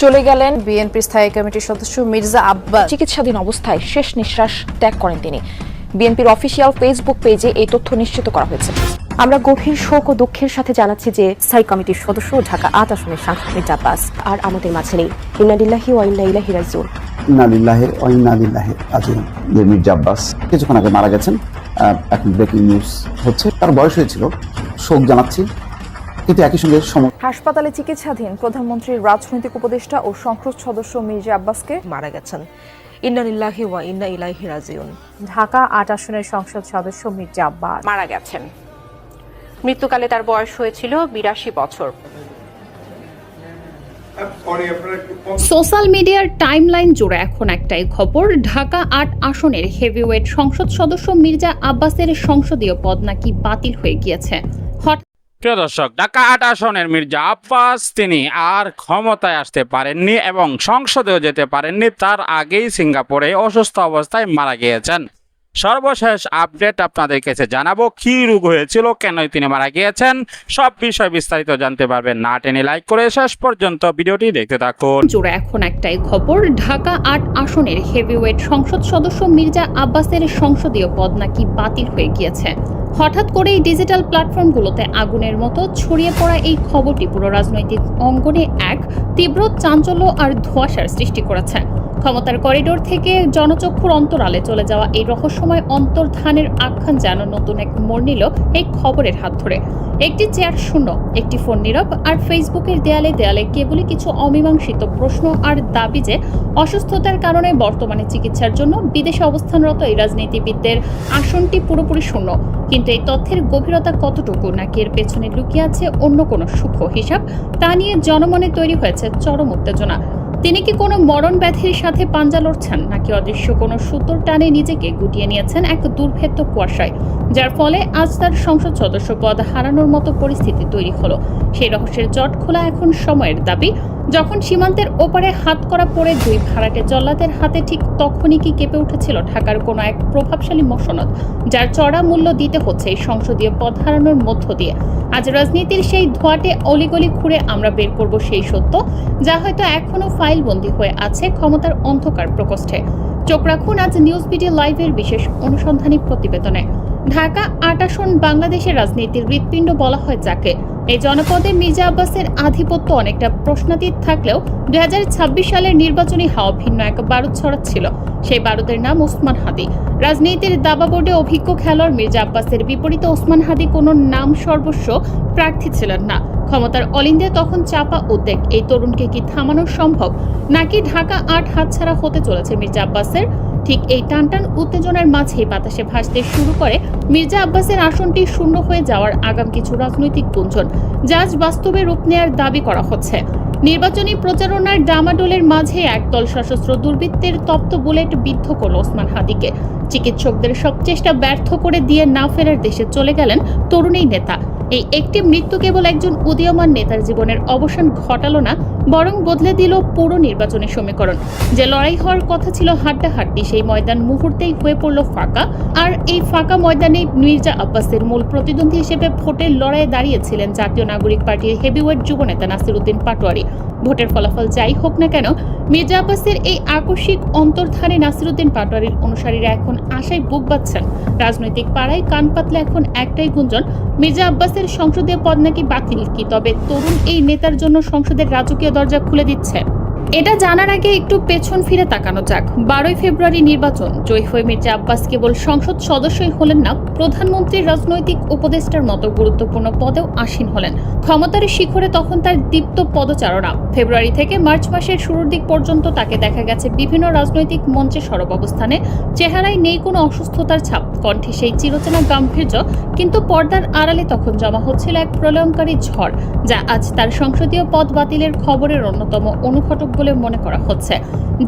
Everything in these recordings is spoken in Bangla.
চলে গেলেন বিএনপি স্থায়ী কমিটির সদস্য মির্জা আব্বাস। চিকিৎসাধীন অবস্থায় শেষ নিঃশ্বাস ত্যাগ করেন তিনি। বিএনপির অফিসিয়াল ফেসবুক পেজে এই তথ্য নিশ্চিত করা হয়েছে। আমরা গভীর শোক ও দুঃখের সাথে জানাচ্ছি যে স্থায়ী কমিটির সদস্য ঢাকা ৮ আসনের সাংসদ মির্জা আব্বাস আর আমাদের মাঝে নেই। ইন্না লিল্লাহি ওয়া ইন্না ইলাইহি রাজিউন। ইন্না লিল্লাহি ওয়া ইন্না ইলাইহি রাজিউন। মির্জা আব্বাস কিছুক্ষণ আগে মারা গেছেন। এখন ব্রেকিং নিউজ হচ্ছে, তার বয়স হয়েছিল, শোক জানাচ্ছি, কিন্তু একই সঙ্গে হাসপাতালে চিকিৎসাধীন প্রধানমন্ত্রীর রাজনৈতিক উপদেষ্টা ও সংসদ সদস্য মির্জা আব্বাসকে মারা গেছেন। ইন্না লিল্লাহি ওয়া ইন্না ইলাইহি রাজিউন। ঢাকা ৮ আসনের সংসদ সদস্য মির্জা আব্বাস মারা গেছেন। মৃত্যুকালে তার বয়স হয়েছিল ৮২ বছর। সোশ্যাল মিডিয়ার টাইমলাইন জুড়ে এখন একটাই খবর, ঢাকা ৮ আসনের হেভিওয়েট সংসদ সদস্য মির্জা আব্বাসের সংসদীয় পদ নাকি বাতিল হয়ে গিয়েছে। প্রিয় দর্শক, ঢাকা ৮ আসনের মির্জা আব্বাস তিনি আর ক্ষমতায় আসতে পারেননি এবং সংসদেও যেতে পারেননি। তার আগেই সিঙ্গাপুরে অসুস্থ অবস্থায় মারা গিয়েছেন। সর্বশেষ আপডেট আপনাদের কাছে জানাবো, কি রোগ হয়েছিল, কেন তিনি মারা গিয়েছেন, সব বিষয় বিস্তারিত জানতে পারবেন। না টেনে লাইক করে শেষ পর্যন্ত ভিডিওটি দেখতে থাকুন। জুড়ে এখন একটাই খবর, ঢাকা ৮ আসনের হেভিওয়েট সংসদ সদস্য মির্জা আব্বাসের সংসদীয় পদ নাকি বাতিল হয়ে গিয়েছে। হঠাৎ করেই ডিজিটাল প্ল্যাটফর্মগুলোতে আগুনের মতো ছড়িয়ে পড়া এই খবরটি পুরো রাজনৈতিক অঙ্গনে এক তীব্র চাঞ্চল্য আর ধোঁয়াশার সৃষ্টি করেছে। ক্ষমতার করিডোর থেকে জনচক্ষুর অন্তরালে চলে যাওয়া এই রহস্যময় অন্তর্ধানের আখ্যান যেন নতুন এক মোড় নিল এই খবরের হাত ধরে। একটি চেয়ার শূন্য, একটি ফোন নীরব, আর ফেসবুকের দেয়ালে দেয়ালে কেবলই কিছু অমীমাংসিত প্রশ্ন আর দাবি যে অসুস্থতার কারণে বর্তমানে চিকিৎসার জন্য বিদেশে অবস্থানরত এই রাজনীতিবিদদের আসনটি পুরোপুরি শূন্য। কিন্তু এই তথ্যের গভীরতা কতটুকু, নাকি এর পেছনে লুকিয়ে আছে অন্য কোনো সূক্ষ্ম হিসাব, তা নিয়ে জনমনে তৈরি হয়েছে চরম উত্তেজনা। তিনি কি কোনো মরণ ব্যাধির সাথে পাঞ্জা লড়ছেন, নাকি অদৃশ্য কোনো সূত্র টানে নিজেকে গুটিয়ে নিয়েছেন এক দুর্ভেদ্য কুয়াশায়, যার ফলে আজ তার সংসদ সদস্য পদ হারানোর মতো পরিস্থিতি তৈরি হলো। সেই রহস্যের জট খোলা এখন সময়ের দাবি। যখন সীমান্তের ওপারে হাত করা পড়ে দুই ভাড়াটে জল্লাদের হাতে, ঠিক তখনই কি কেঁপে উঠেছিল ঢাকার কোনো এক প্রভাবশালী মসনদ, যার চড়া মূল্য দিতে হচ্ছে এই সংসদীয় পদ হারানোর মধ্য দিয়ে। আজ রাজনীতির সেই ধোঁয়াটে অলিগলি খুঁড়ে আমরা বের করব সেই সত্য, যা হয়তো এখনো ফাইলবন্দি হয়ে আছে ক্ষমতার অন্ধকার প্রকোষ্ঠে। চোখ রাখুন আজ নিউজ বিডি লাইভের বিশেষ অনুসন্ধানী প্রতিবেদনে। ঢাকা ৮ আসন বাংলাদেশের রাজনীতির হৃৎপিণ্ড বলা হয় যাকে। এই জনপদে মির্জা আব্বাসের আধিপত্য অনেকটা প্রশ্নাতীত থাকলেও ২০২৬ সালের নির্বাচনী হাওয়া ভিন্ন এক বারুদ ছড়াচ্ছিল। সেই বারুদের নাম ওসমান হাদি। রাজনীতির দাবা বোর্ডে অভিজ্ঞ খেলোয়াড় মির্জা আব্বাসের বিপরীতে ওসমান হাদি কোনো নাম সর্বস্ব প্রার্থী ছিলেন না। ক্ষমতার অলিন্দে তখন চাপা উদ্বেগ, এই তরুণকে কি থামানো সম্ভব, নাকি ঢাকা ৮ হাতছাড়া হতে চলেছে মির্জা আব্বাসের? ঠিক এই টানটান উত্তেজনার মাঝেই বাতাসে ভাসতে শুরু করে মির্জা আব্বাসের আসনটি শূন্য হয়ে যাওয়ার আগাম কিছু রাজনৈতিক গুঞ্জন, যা আজ বাস্তবে রূপ নেয়ার দাবি করা হচ্ছে। নির্বাচনী প্রচারণার ডামাডোলের মাঝে একদল সশস্ত্র দুর্বৃত্তের তপ্ত বুলেট বিদ্ধ করল ওসমান হাদিকে। চিকিৎসকদের সব চেষ্টা ব্যর্থ করে দিয়ে না ফেরার দেশে চলে গেলেন তরুণ এই নেতা। এই একটি মৃত্যু কেবল একজন উদীয়মান নেতার জীবনের অবসান ঘটালো না, বরং বদলে দিল পুরো নির্বাচনের সমীকরণ। যে লড়াই হওয়ার কথা ছিল হাড্ডাহাড্ডি, সেই ময়দান মুহূর্তেই হয়ে পড়ল ফাঁকা। আর এই ফাঁকা ময়দানে মির্জা আব্বাসের মূল প্রতিদ্বন্দ্বী হিসেবে ভোটের লড়াইয়ে দাঁড়িয়েছিলেন জাতীয় নাগরিক পার্টির হেভিওয়েট যুবনেতা নাসির উদ্দিন পাটোয়ারি। ভোটের ফলাফল যাই হোক না কেন, মির্জা আব্বাসের এই আকস্মিক অন্তর্ধানে নাসির উদ্দিন পাটোয়ারির অনুসারীরা এখন আশায় বুক বাঁধছেন। রাজনৈতিক পাড়ায় কান পাতলে এখন একটাই গুঞ্জন, মির্জা আব্বাসের সংসদীয় পদ নাকি বাতিল। কি তবে তরুণ এই নেতার জন্য সংসদের রাজকীয় দরজা খুলে দিচ্ছে? এটা জানার আগে একটু পেছন ফিরে তাকানো যাক। ১২ই ফেব্রুয়ারি নির্বাচন জয়ী হয়ে মির্জা আব্বাস কেবল সংসদ সদস্যই হলেন না, প্রধানমন্ত্রীর রাজনৈতিক উপদেষ্টার মতো গুরুত্বপূর্ণ পদেও আসীন হলেন। ক্ষমতার শিখরে তখন তার দীপ্ত পদচারণা। ফেব্রুয়ারি থেকে মার্চ মাসের শুরুর দিক পর্যন্ত তাকে দেখা গেছে বিভিন্ন রাজনৈতিক মঞ্চে সরব অবস্থানে। চেহারায় নেই কোনো অসুস্থতার ছাপ, কণ্ঠে সেই চিরচেনা গাম্ভীর্য, কিন্তু পর্দার আড়ালে তখন জমা হচ্ছিল এক প্রলয়ঙ্কারী ঝড়, যা আজ তার সংসদীয় পদ বাতিলের খবরের অন্যতম অনুঘটক বলে মনে করা হচ্ছে।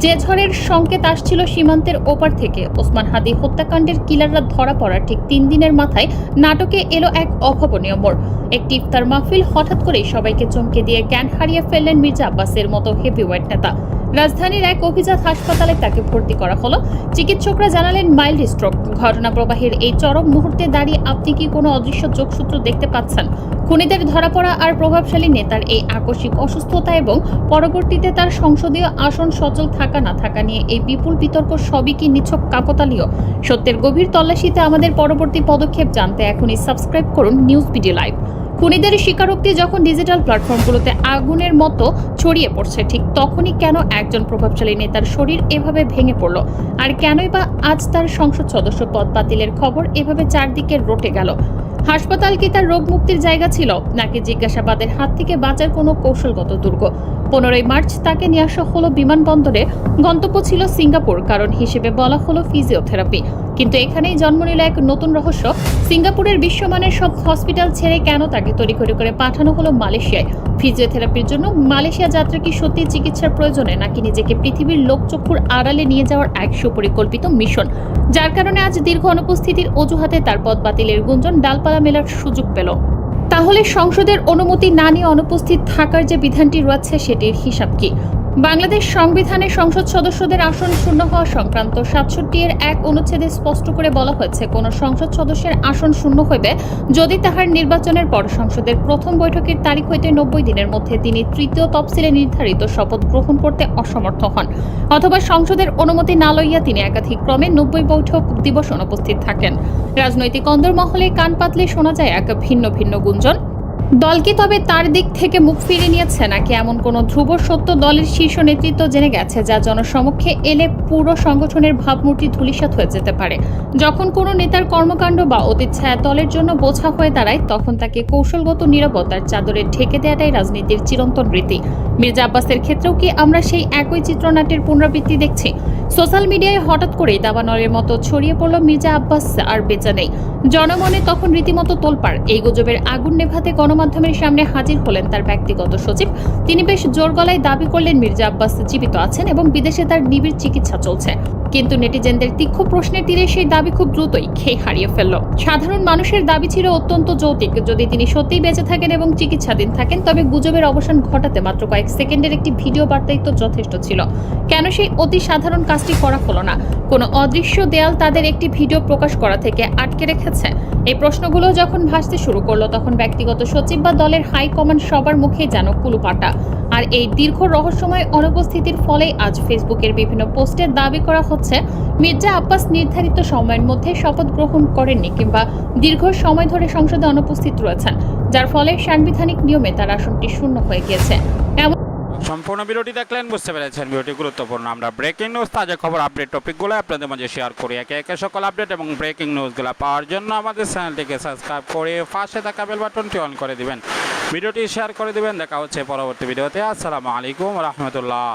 যে ঝড়ের সংকেত আসছিল সীমান্তের ওপার থেকে, ওসমান হাদি হত্যাকাণ্ডের কিলাররা ধরা পড়ার ঠিক ৩ দিনের মাথায় নাটকে এলো এক অভাবনীয় মোড়। একটি ইফতার মাহফিল হঠাৎ করেই সবাইকে চমকে দিয়ে জ্ঞান হারিয়ে ফেললেন মির্জা আব্বাসের মতো হেভিওয়েট নেতা। রাজধানীর এক অভিজাত হাসপাতালে তাকে ভর্তি করা হলো। চিকিৎসকরা জানালেন মাইল্ড স্ট্রোক। ঘটনা প্রবাহের এই চরম মুহূর্তে দাঁড়িয়ে আপনি কি কোনো অদৃশ্য যোগসূত্র দেখতে পাচ্ছেন? খুনিদের ধরা পড়া আর প্রভাবশালী নেতার এই আকস্মিক অসুস্থতা এবং পরবর্তীতে তার সংসদীয় আসন সচল থাকা না থাকা নিয়ে এই বিপুল বিতর্ক সবই কি নিছক কাকতালীয়? সত্যের গভীর তল্লাশিতে আমাদের পরবর্তী পদক্ষেপ জানতে এখনই সাবস্ক্রাইব করুন নিউজ বিডি লাইভ। খুনিদের স্বীকারোক্তি যখন ডিজিটাল প্ল্যাটফর্মগুলোতে আগুনের মতো ছড়িয়ে পড়ছে, ঠিক তখনই কেন একজন প্রভাবশালী নেতার শরীর এভাবে ভেঙে পড়ল? আর কেনই বা আজ তার সংসদ সদস্য পদ বাতিলের খবর এভাবে চারদিকে রটে গেল? হাসপাতাল কি তার রোগ মুক্তির জায়গা ছিল, নাকি জিজ্ঞাসাবাদের হাত থেকে বাঁচার কোনো কৌশলগত দুর্গ? 15 মার্চ তাকে নিয়ে আসা হলো বিমানবন্দরে। গন্তব্য ছিল সিঙ্গাপুর, কারণ হিসেবে বলা হলো ফিজিওথেরাপি। কিন্তু এখানেই জন্ম নিল এক নতুন রহস্য। সিঙ্গাপুরের বিশ্বমানের সব হসপিটাল ছেড়ে কেন তাকে তড়িঘড়ি করে পাঠানো হলো মালয়েশিয়ায়? ফিজিওথেরাপির জন্য মালয়েশিয়া যাত্রা কি সত্যি চিকিৎসার প্রয়োজনে, নাকি নিজেকে পৃথিবীর লোকচক্ষুর আড়ালে নিয়ে যাওয়ার এক সুপরিকল্পিত মিশন, যার কারণে আজ দীর্ঘ অনুপস্থিতির অজুহাতে তার পদ বাতিলের গুঞ্জন ডালপালা মেলার সুযোগ পেল? তাহলে সংসদের অনুমতি না নিয়ে অনুপস্থিত থাকার যে বিধানটি রয়েছে সেটির হিসাব কি? বাংলাদেশ সংবিধানে সংসদ সদস্যদের আসন শূন্য হওয়া সংক্রান্ত 67 এক অনুচ্ছেদে স্পষ্ট করে বলা হয়েছে, কোন সংসদ সদস্যের আসন শূন্য হইবে যদি তাহার নির্বাচনের পর সংসদের প্রথম বৈঠকের তারিখ হইতে 90 দিনের মধ্যে তিনি তৃতীয় তফসিলে নির্ধারিত শপথ গ্রহণ করতে অসমর্থ হন, অথবা সংসদের অনুমতি না লইয়া তিনি একাধিক ক্রমে 90 বৈঠক দিবস অনুপস্থিত থাকেন। রাজনৈতিক অন্দরমহলে কান পাতলে শোনা যায় এক ভিন্ন ভিন্ন গুঞ্জন। দল কি তবে তার দিক থেকে মুখ ফিরিয়ে নিয়েছে, নাকি এমন কোনো ধ্রুব সত্য দলের শীর্ষ নেতৃত্ব জেনে গেছে যা জনসমক্ষে এলে পুরো সংগঠনের ভাবমূর্তি ধূলিসাৎ হয়ে যেতে পারে? যখন কোনো নেতার কর্মকাণ্ড বা অতীত ছায়া দলের জন্য বোঝা হয়ে দাঁড়ায়, তখন তাকে কৌশলগত নীরবতার চাদরে ঢেকে দেওয়াটাই রাজনীতির চিরন্তন রীতি। মির্জা আব্বাসের ক্ষেত্রেও কি আমরা সেই একই চিত্রনাট্যের পুনরাবৃত্তি দেখছি? সোশ্যাল মিডিয়ায় হঠাৎ করেই দাবানলের মতো ছড়িয়ে পড়ল মির্জা আব্বাস আর বেঁচে নেই। জনমনে তখন রীতিমতো তোলপাড়। এই গুজবের আগুন নেভাতে গণমাধ্যমের সামনে হাজির হলেন তার ব্যক্তিগত সচিব। তিনি বেশ জোর গলায় দাবি করলেন মির্জা আব্বাস জীবিত আছেন এবং বিদেশে তার নিবিড় চিকিৎসা চলছে। কিন্তু নেটিজেনদের তীক্ষ্ণ প্রশ্নের তীরে সেই দাবি খুব দ্রুতই খেই হারিয়ে ফেলল। সাধারণ মানুষের দাবি ছিল অত্যন্ত যৌক্তিক। যদি তিনি সত্যিই বেঁচে থাকেন এবং চিকিৎসাধীন থাকেন, তবে গুজবের অবসান ঘটাতে মাত্র কয়েক সেকেন্ডের একটি ভিডিও বার্তাই তো যথেষ্ট ছিল। কেন সেই অতি সাধারণ কাজটি করা হলো না? কোনো অদৃশ্য দেয়াল তাদের একটি ভিডিও প্রকাশ করা থেকে আটকে রেখেছে? এই প্রশ্নগুলো যখন ভাসতে শুরু করলো, তখন ব্যক্তিগত সচিব বা দলের হাইকমান্ড সবার মুখেই যেন কুলুপাটা। আর এই দীর্ঘ রহস্যময় অনুপস্থিতির ফলে আজ ফেসবুকের বিভিন্ন পোস্টে দাবি করা হচ্ছে মির্জা আব্বাস নির্ধারিত সময়ের মধ্যে শপথ গ্রহণ করেননি কিংবা দীর্ঘ সময় ধরে সংসদে অনুপস্থিত রয়েছেন, যার ফলে সাংবিধানিক নিয়মে তার আসনটি শূন্য হয়ে গিয়েছে। সম্পূর্ণ ভিডিওটি দেখলেন, বুঝতে পেরেছেন ভিডিওটি গুরুত্বপূর্ণ। আমরা ব্রেকিং নিউজ, তাজা খবর, আপডেট টপিকগুলো আপনাদের মাঝে শেয়ার করি। একে একে সকল আপডেট এবং ব্রেকিং নিউজগুলো পাওয়ার জন্য আমাদের চ্যানেলটিকে সাবস্ক্রাইব করে পাশে থাকা বেল বাটনটি অন করে দিবেন, ভিডিওটি শেয়ার করে দিবেন। দেখা হচ্ছে পরবর্তী ভিডিওতে। আসসালামু আলাইকুম রহমতুল্লাহ।